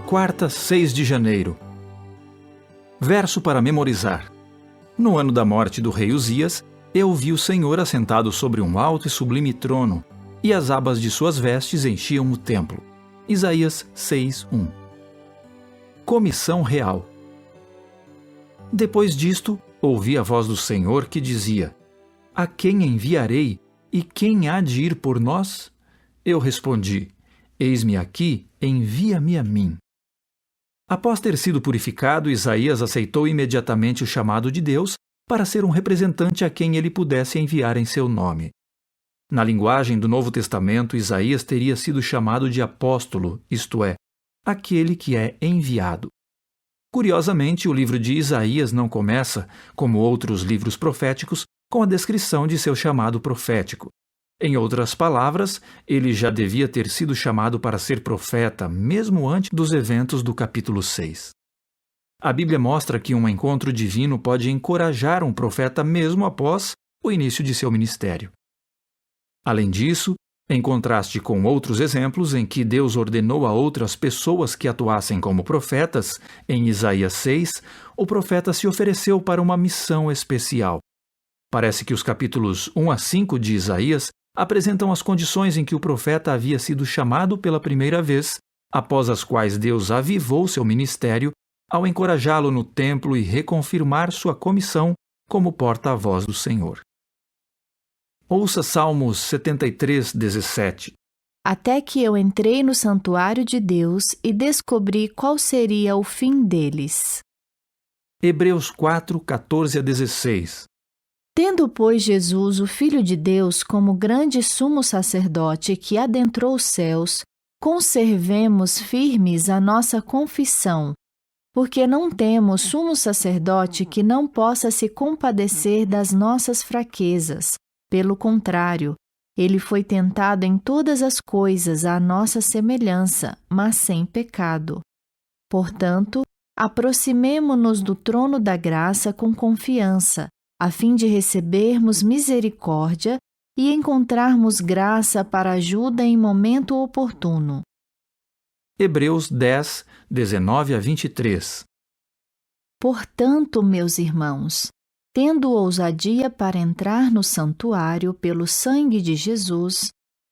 quarta, 6 de janeiro. Verso para memorizar. No ano da morte do rei Uzias, eu vi o Senhor assentado sobre um alto e sublime trono, e as abas de suas vestes enchiam o templo. Isaías 6:1. Comissão real. Depois disto, ouvi a voz do Senhor que dizia: A quem enviarei, e quem há de ir por nós? Eu respondi: Eis-me aqui, envia-me a mim. Após ter sido purificado, Isaías aceitou imediatamente o chamado de Deus para ser um representante a quem ele pudesse enviar em seu nome. Na linguagem do Novo Testamento, Isaías teria sido chamado de apóstolo, isto é, aquele que é enviado. Curiosamente, o livro de Isaías não começa, como outros livros proféticos, com a descrição de seu chamado profético. Em outras palavras, ele já devia ter sido chamado para ser profeta, mesmo antes dos eventos do capítulo 6. A Bíblia mostra que um encontro divino pode encorajar um profeta mesmo após o início de seu ministério. Além disso, em contraste com outros exemplos em que Deus ordenou a outras pessoas que atuassem como profetas, em Isaías 6, o profeta se ofereceu para uma missão especial. Parece que os capítulos 1 a 5 de Isaías apresentam as condições em que o profeta havia sido chamado pela primeira vez, após as quais Deus avivou seu ministério ao encorajá-lo no templo e reconfirmar sua comissão como porta-voz do Senhor. Ouça Salmos 73:17. Até que eu entrei no santuário de Deus e descobri qual seria o fim deles. Hebreus 4:14-16. Tendo, pois, Jesus, o Filho de Deus, como grande sumo sacerdote que adentrou os céus, conservemos firmes a nossa confissão, porque não temos sumo sacerdote que não possa se compadecer das nossas fraquezas. Pelo contrário, ele foi tentado em todas as coisas à nossa semelhança, mas sem pecado. Portanto, aproximemo-nos do trono da graça com confiança, a fim de recebermos misericórdia e encontrarmos graça para ajuda em momento oportuno. Hebreus 10:19-23. Portanto, meus irmãos, tendo ousadia para entrar no santuário pelo sangue de Jesus,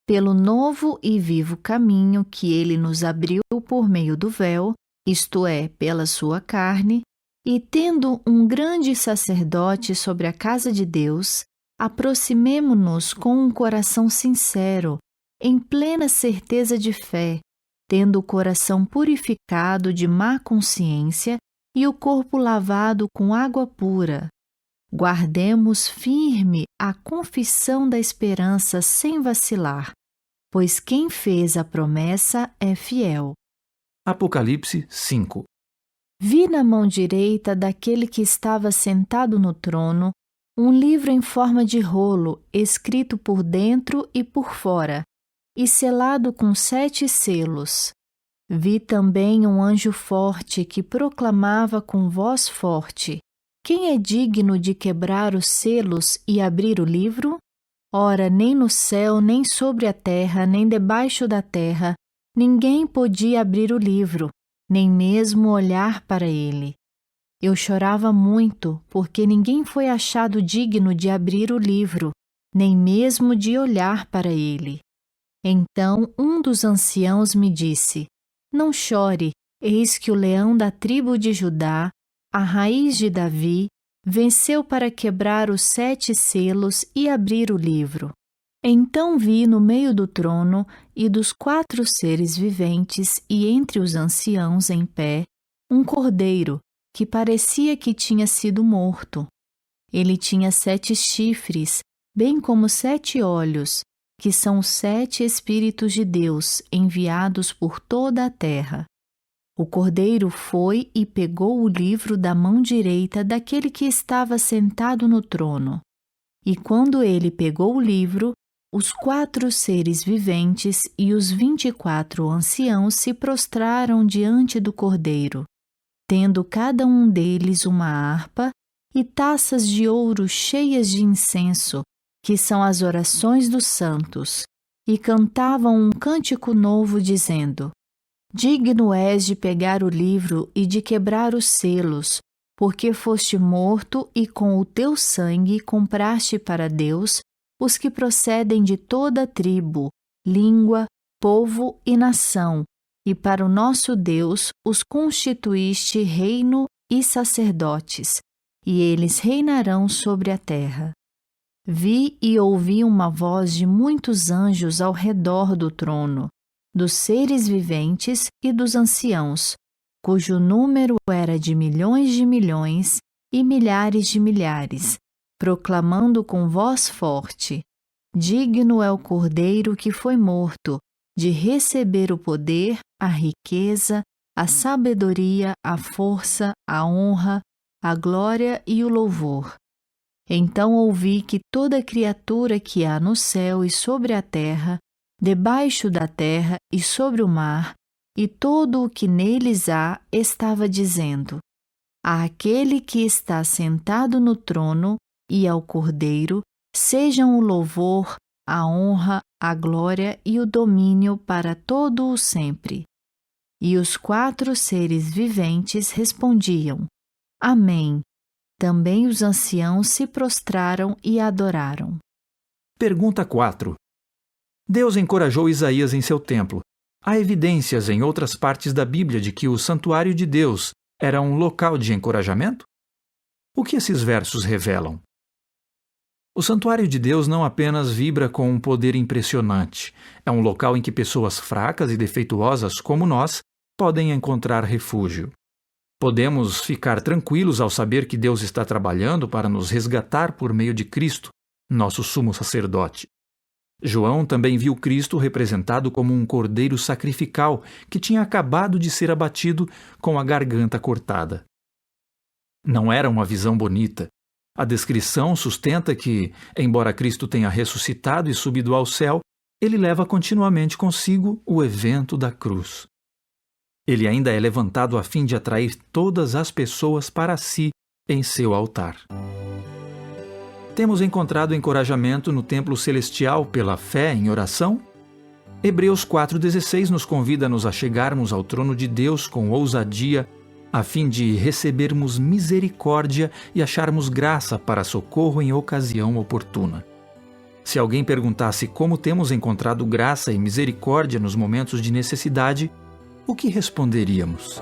pelo novo e vivo caminho que ele nos abriu por meio do véu, isto é, pela sua carne, e tendo um grande sacerdote sobre a casa de Deus, aproximemo-nos com um coração sincero, em plena certeza de fé, tendo o coração purificado de má consciência e o corpo lavado com água pura. Guardemos firme a confissão da esperança sem vacilar, pois quem fez a promessa é fiel. Apocalipse 5. Vi na mão direita daquele que estava sentado no trono um livro em forma de rolo, escrito por dentro e por fora, e selado com 7 selos. Vi também um anjo forte que proclamava com voz forte: Quem é digno de quebrar os selos e abrir o livro? Ora, nem no céu, nem sobre a terra, nem debaixo da terra, ninguém podia abrir o livro, nem mesmo olhar para ele. Eu chorava muito, porque ninguém foi achado digno de abrir o livro, nem mesmo de olhar para ele. Então um dos anciãos me disse: Não chore, eis que o leão da tribo de Judá, a raiz de Davi, venceu para quebrar os 7 selos e abrir o livro. Então vi no meio do trono e dos 4 seres viventes e entre os anciãos em pé, um cordeiro, que parecia que tinha sido morto. Ele tinha 7 chifres, bem como 7 olhos, que são os 7 Espíritos de Deus enviados por toda a terra. O cordeiro foi e pegou o livro da mão direita daquele que estava sentado no trono. E quando ele pegou o livro, os 4 seres viventes e os 24 anciãos se prostraram diante do cordeiro, tendo cada um deles uma harpa e taças de ouro cheias de incenso, que são as orações dos santos, e cantavam um cântico novo, dizendo: Digno és de pegar o livro e de quebrar os selos, porque foste morto e com o teu sangue compraste para Deus os que procedem de toda tribo, língua, povo e nação, e para o nosso Deus os constituíste reino e sacerdotes, e eles reinarão sobre a terra. Vi e ouvi uma voz de muitos anjos ao redor do trono, dos seres viventes e dos anciãos, cujo número era de milhões e milhares de milhares, proclamando com voz forte: Digno é o Cordeiro que foi morto, de receber o poder, a riqueza, a sabedoria, a força, a honra, a glória e o louvor. Então ouvi que toda criatura que há no céu e sobre a terra, debaixo da terra e sobre o mar, e todo o que neles há, estava dizendo: Àquele que está sentado no trono e ao Cordeiro, sejam o louvor, a honra, a glória e o domínio para todo o sempre. E os 4 seres viventes respondiam: Amém. Também os anciãos se prostraram e adoraram. Pergunta 4. Deus encorajou Isaías em seu templo. Há evidências em outras partes da Bíblia de que o santuário de Deus era um local de encorajamento? O que esses versos revelam? O santuário de Deus não apenas vibra com um poder impressionante. É um local em que pessoas fracas e defeituosas como nós podem encontrar refúgio. Podemos ficar tranquilos ao saber que Deus está trabalhando para nos resgatar por meio de Cristo, nosso sumo sacerdote. João também viu Cristo representado como um cordeiro sacrificial que tinha acabado de ser abatido com a garganta cortada. Não era uma visão bonita. A descrição sustenta que, embora Cristo tenha ressuscitado e subido ao céu, ele leva continuamente consigo o evento da cruz. Ele ainda é levantado a fim de atrair todas as pessoas para si em seu altar. Temos encontrado encorajamento no templo celestial pela fé em oração? Hebreus 4,16 nos convida a nos achegarmos ao trono de Deus com ousadia, a fim de recebermos misericórdia e acharmos graça para socorro em ocasião oportuna. Se alguém perguntasse como temos encontrado graça e misericórdia nos momentos de necessidade, o que responderíamos?